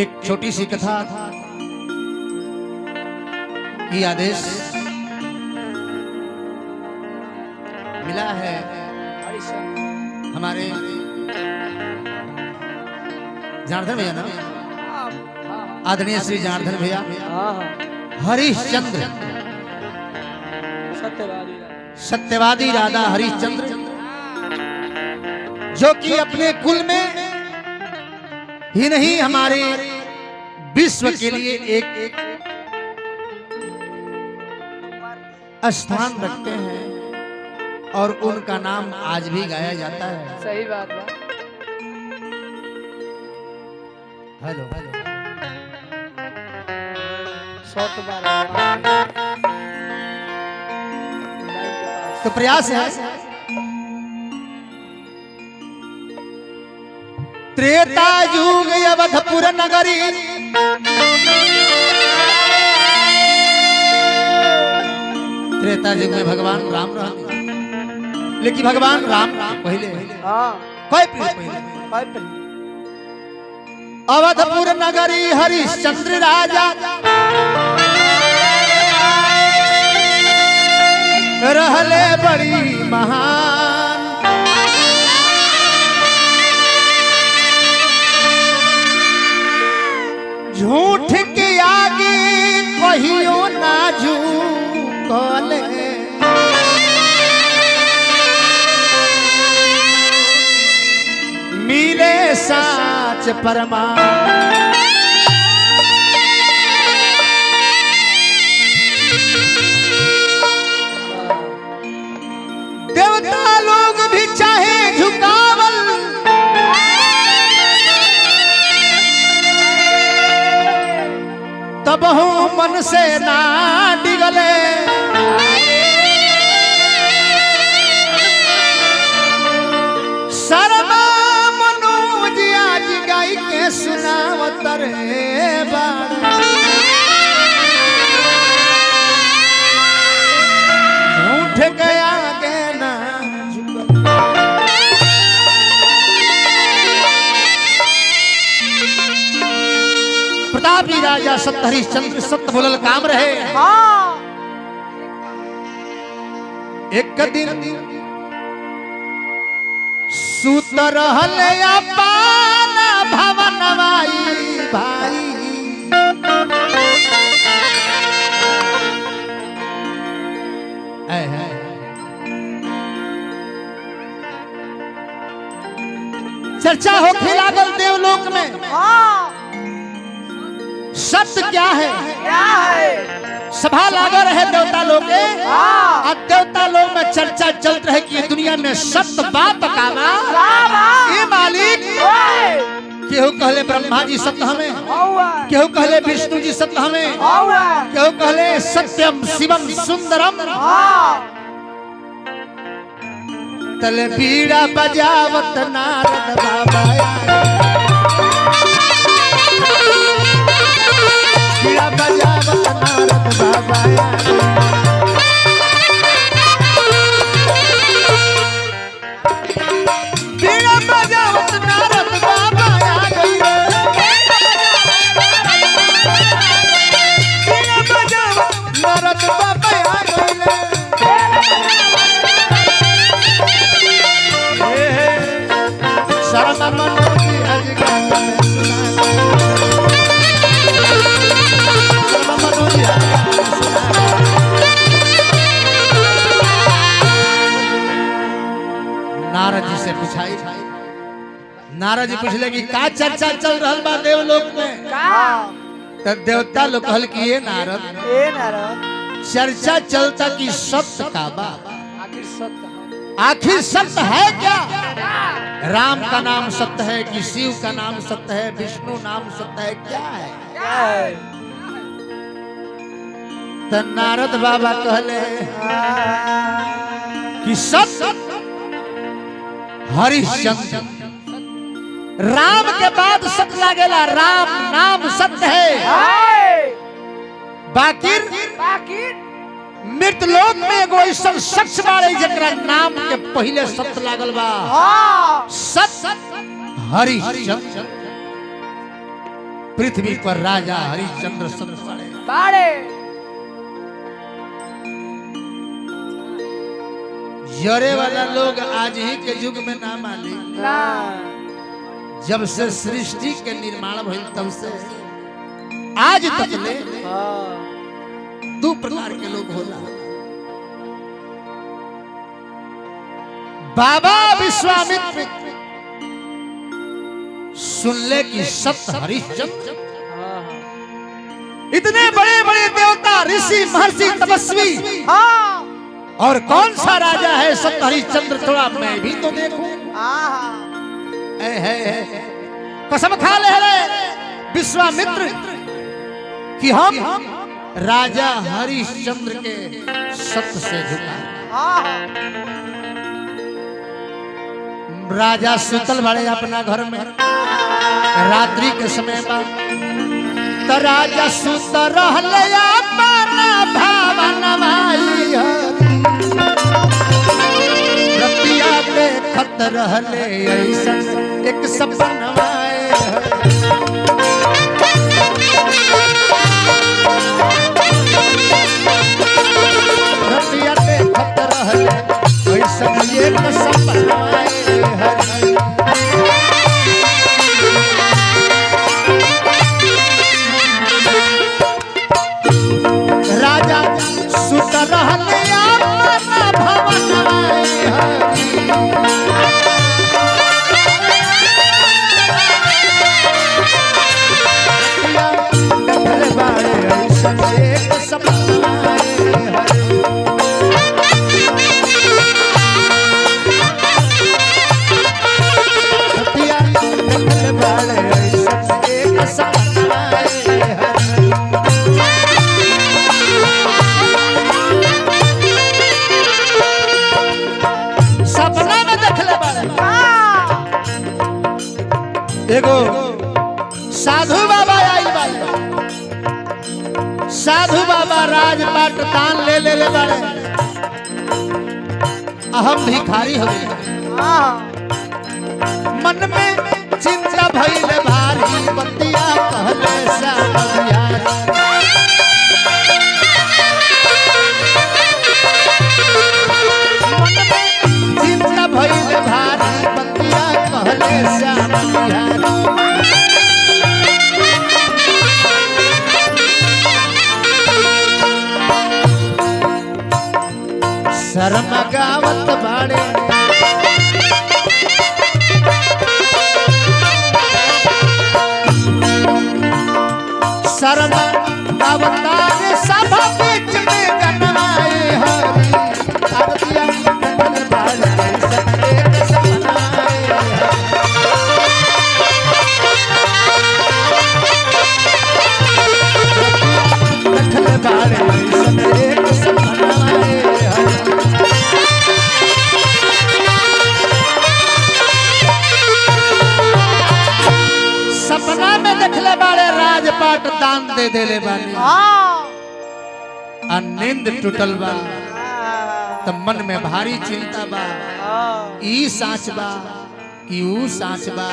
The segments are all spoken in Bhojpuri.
एक छोटी सी कथा की आदेश मिला है हमारे जनार्दन भैया ना, आदरणीय श्री जनार्दन भैया हरिश्चंद्र सत्यवादी राधा हरिश्चंद्र, जो कि अपने कुल में ही नहीं हमारे विश्व के लिए एक स्थान रखते हैं और उनका नाम आज भी गाया जाता है। सही बात है। हेलो शॉट मार तो प्रयास है त्रेता युग अवधपुर नगरी, त्रेता युग में भगवान राम रहते, लेकिन भगवान राम पहले कोई पहले अवधपुर नगरी हरिश्चंद्र राजा रहले बड़ी महान, झूठ के आगे कहियो ना झूकले, मिले साच परमान। देवता लोग भी चाहे झुकावल, तब हो मन से ना डिगले, शर्मा मनोज आज गाई के सुनावत रे बाण, झूठ गया के ना झुकल। प्रतापी राजा सत्य हरिश्चंद्र सत्य बोलल काम रहे। एक दिन सुत रहले अपन भवनवाई भाई, चर्चा होखे लागल देवलोक में सत्य क्या है, सभा लागल रहे देवता लोग के, और देवता लोग में चर्चा चल रहे कि दुनिया में सत्य बात का ये मालिक, केहू कहले ब्रह्मा जी सत्य हमें, केहू कहले विष्णु जी सत्य हमें, केहू कहले सत्यम शिवम सुंदरम, तले बीड़ा बजावत नारद बाबा, बीड़ा बजावत नारद बाबा, बीड़ा बजावत नारद बाबा आ गई, बीड़ा बजावत नारद बाबा आ गई, शर्मा मनोज आज गाना में सुना, शर्मा मनोज आज गाना में सुना। नारद जी से पूछाई, नारद जी पूछले कि का चर्चा चल रहल बा देवलोक में, तब देवता लोग कहल कि ये नारद चर्चा चलता कि सत्य का बा, आखिर सत्य है क्या, राम का नाम सत्य है कि शिव का नाम सत्य है, विष्णु नाम सत्य है, क्या है। तो नारद बाबा कहले कि सत्य हरिश्चंद्र, राम के बाद सत्य लागेला, राम नाम सत्य है, बाकी मृतलोक में एगो ऐसा शख्स बारे जकरा नाम के पहले सत्य लागल बा, सत्य हरिश्चंद्र। पृथ्वी पर राजा हरिश्चंद्र सबसे बाड़े जरे वाला लोग आज ही के युग में ना माने। ना जब से सृष्टि के निर्माण भइल तब से आज तक ले दो प्रकार के लोग होला। बाबा विश्वामित्र सुन ले कि सत हरिश्चंद्र इतने बड़े बड़े देवता ऋषि महर्षि तपस्वी और कौन सा राजा है सत हरिश्चंद्र, थोड़ा मैं भी तो देखूं। कसम खा ले रहे विश्वामित्र कि हम राजा हरिश्चंद्र के सत्य से झुका। राजा सुतल बड़े अपना घर में रात्रि के समय में तो राजा सुत रहले अपना भावनवाई रतिया देखत रहले ऐसन एक सपनवाए रतिया देखत रहले ऐसन एक सपनवाए राजा सुत रहले अपना भवनवाए देखले बाड़े ऐसन एक सपनवाए एगो साधु बाबा आई बाबा साधु बाबा राजपाट दान ले बाड़े अहम भिखारी हो गए मन में चिंता भइल भारी बतिया कहले सामरिया मन में चिंता भइल भारी बतिया कहले सामरिया शर्म गावत बाड़े शर्म अवतार सभा बीच में गनवाए हरि अवतिया गन बाड़े सत्य के सपनाए देखल बाड़े सत्य के सपनाए सपना में देखले बाड़े राजपाट दान दे देले बानी नींद टूटल बा तो मन में भारी चिंता बा ई साच बा कि ऊ साच बा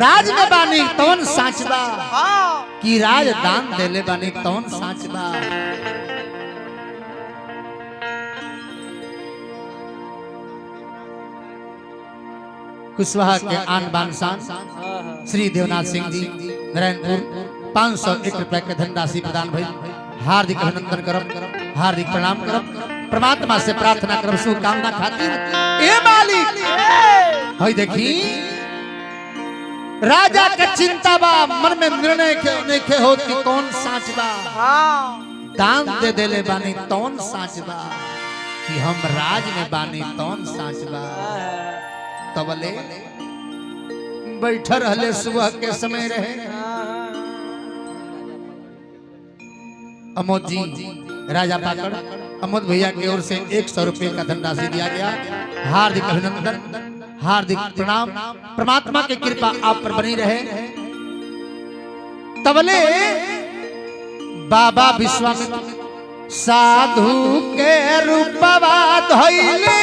राज में बानी तौन साच बा कि राज दान देले बानी तौन साच बा। कुशवाहा के आन बान शान श्री देवनाथ सिंह जी नारायणपुर 501 रुपए के धनराशि प्रदान भई हार्दिक अभिनंदन करब हार्दिक प्रणाम करब परमात्मा से प्रार्थना करब शुभकामना खातिर ए मालिक हई देखी राजा के चिंता बा मन में निर्णय के नहीं हो कि कौन साच बा दान दे देले बानी तौन साच बा कि हम राज में बानी तौन साच बा। तबले बैठा रहले सुबह के समय रहे अमोद जी राजा पाकड़ अमोद भैया की ओर से 100 रुपए का धनराशि दिया गया। हार्दिक अभिनंदन हार्दिक प्रणाम परमात्मा की कृपा आप पर बनी रहे। तबले बाबा विश्वामित्र साधु के रूपवा धइले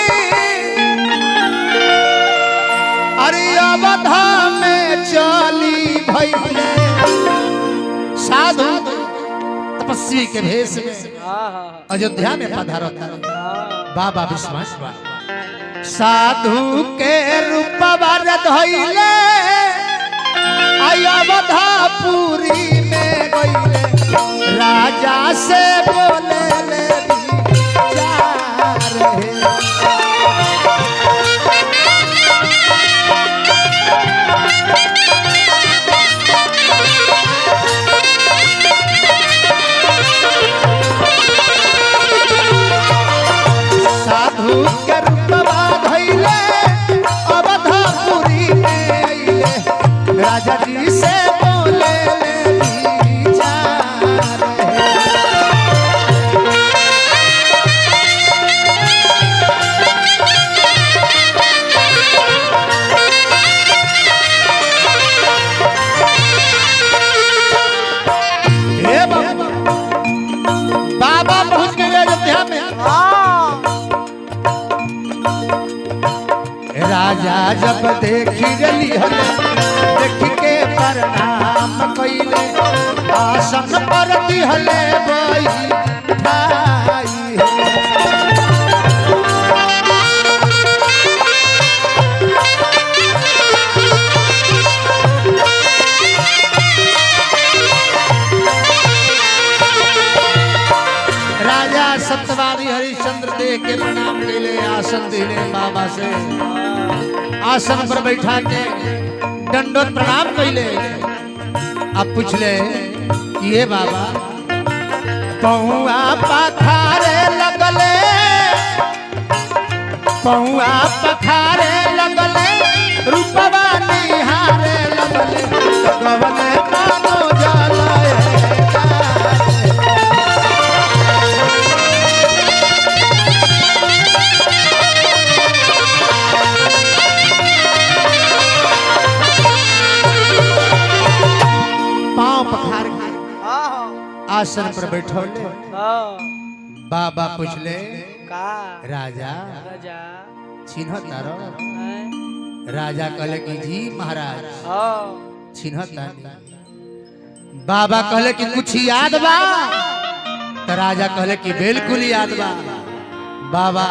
अरे अवधा में चली भइले साधु तपस्वी के भेष में अयोध्या में पधारता बाबा विश्वास साधु के रूपवा धइले अयोध्यापुरी में गइले राजा से बोले ले विचार है साधु के रूपवा धइले अवधापुरी में अइले राजा जी से बोले ले विचार है हे बाबा पहुंच गए अयोध्या में राजा जब देखी रली हले देख के प्रणाम कइले आसन पर दिहले बैठाई राजा सत्यवादी हरिश्चंद्र देख के प्रणाम कइले आसन दिले बाबा से आसन पर बैठा के दंडोत प्रणाम कइले अब पूछले ये बाबा पहुआ पखारे लगले पहुआ पखारे लगले रूपवा निहारे लगले गवले मानो जलाए आसन पर बैठौले बाबा पूछले राजा चिन्ह तारो राजा कहले कि जी महाराज चिन्ह तानी बाबा कहले कि कुछ याद बा तो राजा कहले कि बिल्कुल याद बा बाबा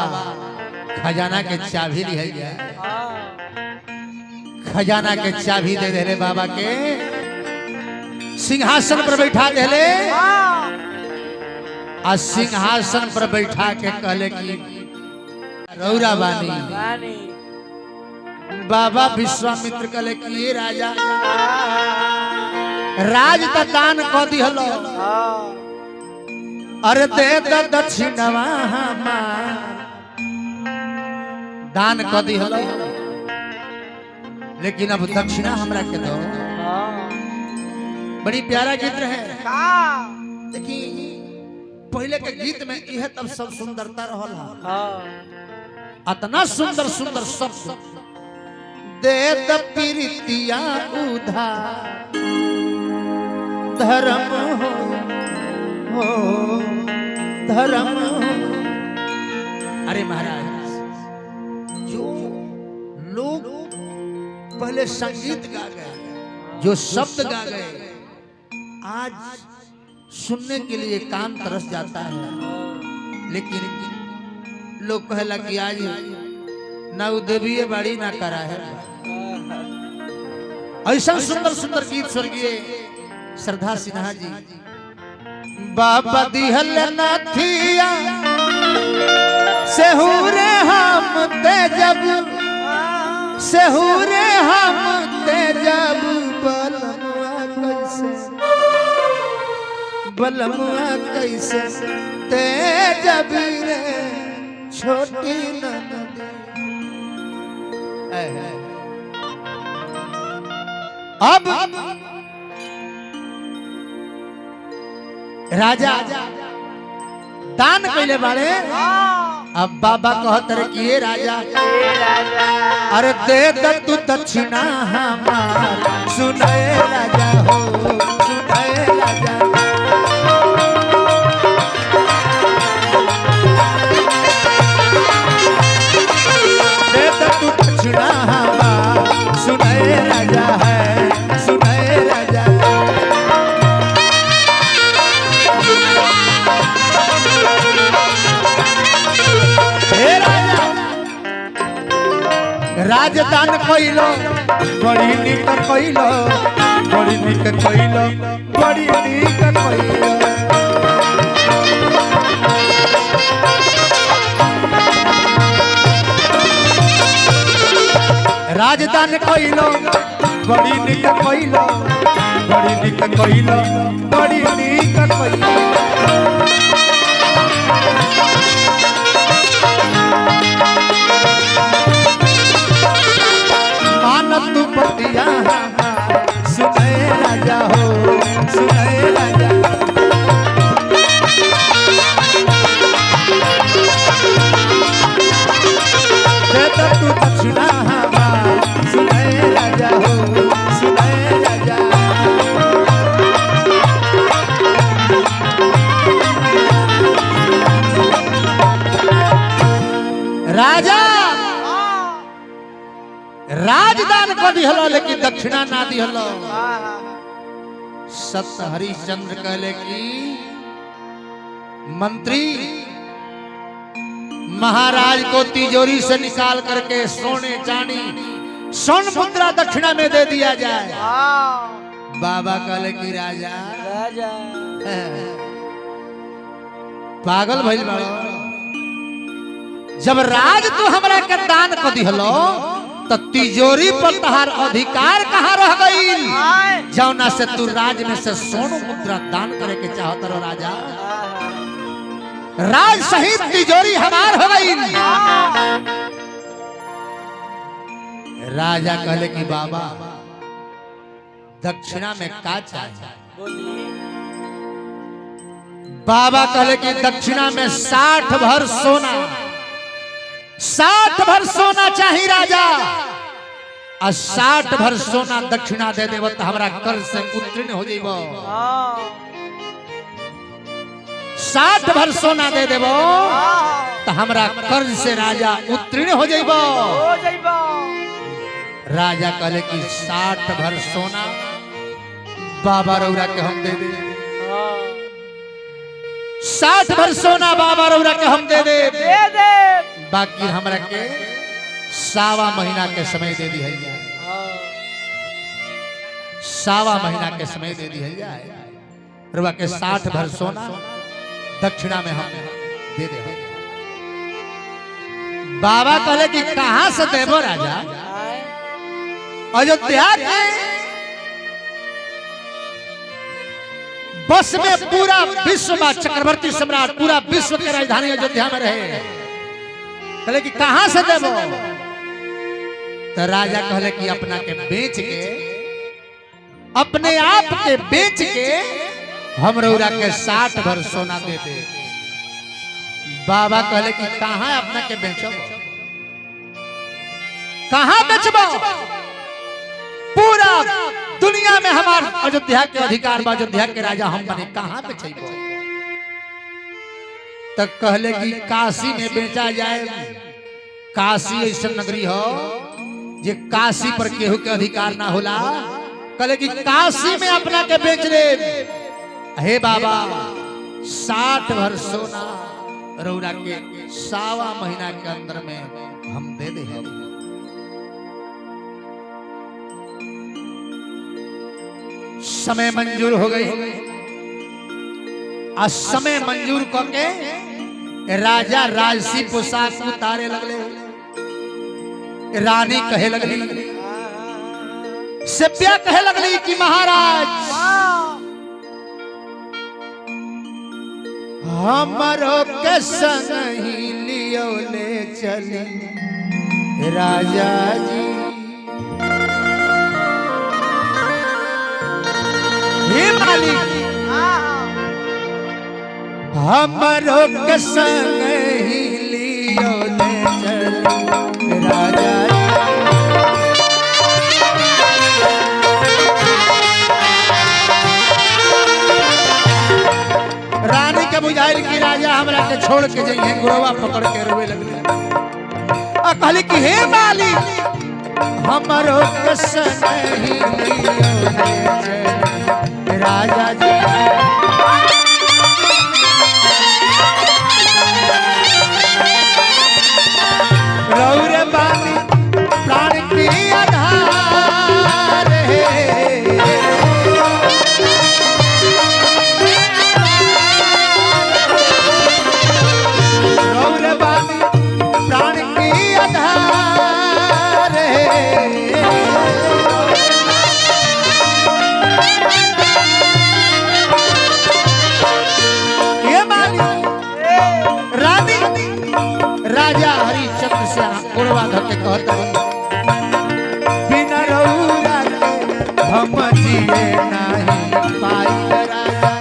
खजाना के चाबी ले गया खजाना के चाबी दे दे बाबा के सिंहासन पर बैठा देले आ सिंहासन पर बैठा के कहले कि रौरा बानी बाबा विश्वामित्र कहले कि ये राजा राज त दान क दिहलो अरे दे दक्षिणवा दान क दिहलो लेकिन अब दक्षिणा हमरा के दो बड़ी प्यारा गीत है देखी पहले के गीत में यह तब सब सुंदरता रहल अतना सुंदर सुंदर शब्द दे द प्रीतिया उधार धर्म हो धर्म हो। अरे महाराज जो लोग पहले संगीत गा गए जो शब्द गा गए आज सुनने के लिए कान तरस जाता है लेकिन लोग कहला कि आज ना उदेवीय बाड़ी ना करा है ऐसा सुंदर सुंदर गीत स्वर्गीय श्रद्धा सिन्हा जी बाबा दिहल नाथिया सेहुरे हम तेजब सेहुरे हम तेजब बलमुआ कैसे तेजब रे छोटी ननदी अब राजा दान कैले बाड़े अब बाबा कहत रहे कि ये राजा अरे दे तू दक्षिणा हमार सुनाए राजा हो सुनाए राजा दे तू दक्षिणा हमार सुनाए राजा है राजदान कइलो बड़ी निक कइलो बड़ी निक कइलो बड़ी निक कइलो राजदान कइलो बड़ी निक कइलो बड़ी निक कइलो बड़ी निक कइलो तू पतिया सुने राजा हो सुने राजा दे तो तू दक्षिणा सुने राजा हो सुने राजा राजा राजदान को दिहलो लेकिन दक्षिणा ना दिहलो सत हरिश्चंद्र कहले की मंत्री महाराज को तिजोरी से निकाल करके सोने चांदी स्वर्ण मुद्रा दक्षिणा में दे दिया जाए बाबा कहले की राजा राजा पागल भइल बाड़ो जब राज तू हमरा के दान को दिहलो तो तिजोरी पर तहार अधिकार कहाँ रह गई जौना से तू राज में से सोनू मुद्रा दान करे के चाहत रहो राजा राज सहित तिजोरी हमार हो गई राजा कहले कि बाबा दक्षिणा में का चाहिए बाबा कहले कि दक्षिणा में 60 भर सोना 60 भर सोना चाहिए राजा और 60 भर सोना दक्षिणा दे देव तो हमारा कर्ज से उत्तीर्ण हो जाइबो 60 भर सोना दे देव तो हमारा कर्ज से राजा उत्तीर्ण हो जाइबो राजा कहले कि 60 भर सोना बाबा रौरा के हम दे दे 60 भर सोना बाबा रौरा के हम दे दे बाकी हमरा के 1.25 महीना के समय दे दी है 1.25 महीना के समय दे दी है रुआ के 60 भर सोना दक्षिणा में हम दे दे बाबा कहले कि कहां से देबो राजा अयोध्या के बस में पूरा विश्व में चक्रवर्ती सम्राट पूरा विश्व के राजधानी अयोध्या में रहे कहले कि कहां से देबो तो राजा कहले कि अपना के बेच के अपने आप के बेच के हम रौरा के 60 भर सोना दे दे बाबा कहले कि कहां अपना के बेचबो कहां बेचबो पूरा दुनिया में हमार अयोध्या के अधिकार बा अयोध्या के राजा हम बने कहां बेचबो तक कहले कि काशी में बेचा जाए काशी ऐसा नगरी हो जे काशी पर केहू के अधिकार ना होला कहले कि काशी में अपना के बेच ले हे बाबा 60 भर सोना रौरा के 1.25 महीना के अंदर में हम दे दे समय मंजूर हो गई आ समय मंजूर करके राजा राजसी पोशाक उतारे लगले रानी कहे लगली सेप्या कहे लगली कि महाराज हमरो के संग ही लियो ले चली राजा जी हे मालिक हमरो के संग ही लियो ले चली राजा रानी के बुझाइल कि राजा हमरा के छोड़ के जइहे गोरवा पकड़ के रोवे लगले आ कहली कि हे मालिक हमरो के संग ही लियो ले चली राजा जी रौरे बानी प्राण गोड़वा धके कहत बिना रउरा के हम जिए नहीं पाई राजा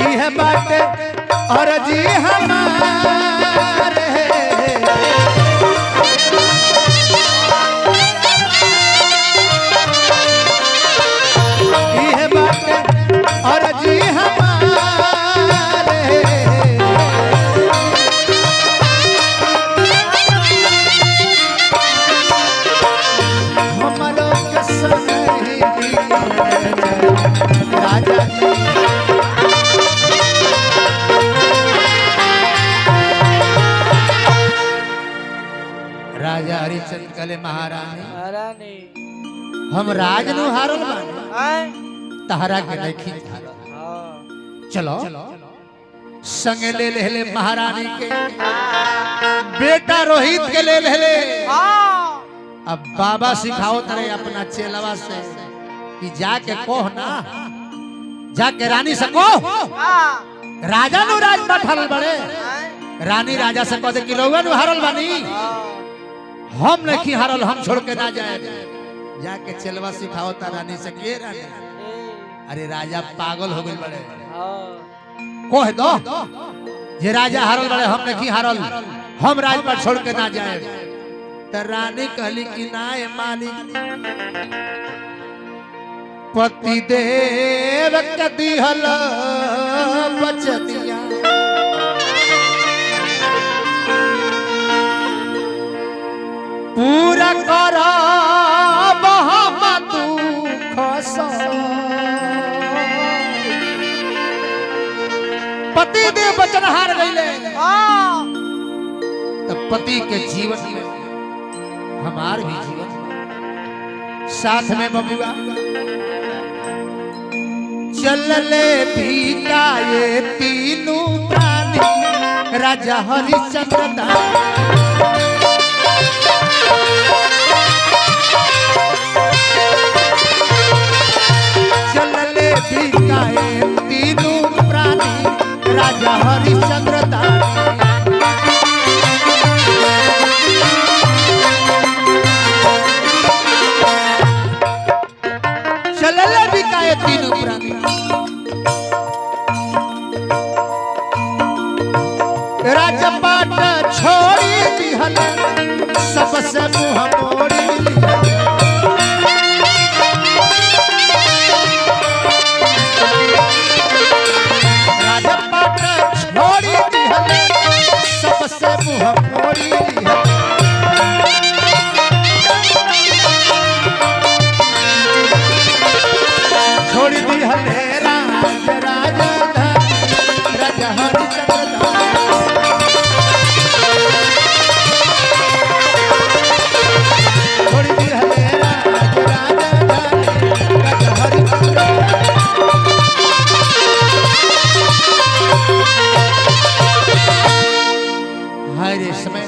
इह बाटे अर्जी हमारे इह बाटे अर्जी हमारे हमरो के संग राजा जी राजा हरिचंद्र कले महारानी महारानी हम राज नु हारल बानी आए तहरा के देखी हाँ चलो संगे ले ले महारानी के बेटा रोहित के ले ले हाँ अब बाबा सिखाओ तरे अपना चेलवा से कि जाके कहो ना जाके रानी से कहो हाँ राजा नु राज बैठल बड़े आए रानी राजा से कह दे कि रउआ नु हारल बानी हम नहीं हारल हम छोड़ के ना जाए जाके चेलवा सिखाओ ता रानी से के रानी अरे राजा पागल हो गइल बड़े कह दो जे राजा हारल बड़े हम नहीं हारल हम राज पर छोड़ के ना जाए तो रानी कहली कि ना ए मालिक पति देव के दिहल बचतिया पूरा करब हम दुख पति देव वचन हार गईले तब पति के जीवन में हमार भी जीवन साथ में बबुआ चलले भी काये तीनों प्राणी राजा हरिश्चंद्र दास चलले भी काये तीनों प्राणी राजा हरिश्चंद्र दास चलले भी काये तीनों प्राणी राजपाट छोड़ी दिहल सबसे मुँह मोड़ी राजपाट छोड़ी दिहल सबसे मुँह मोड़ी छोड़ी दिहल राज राजा राजा हरिचंद्र छोड़ी दिहल राज राजा राजा हरिचंद्र हाय रे समय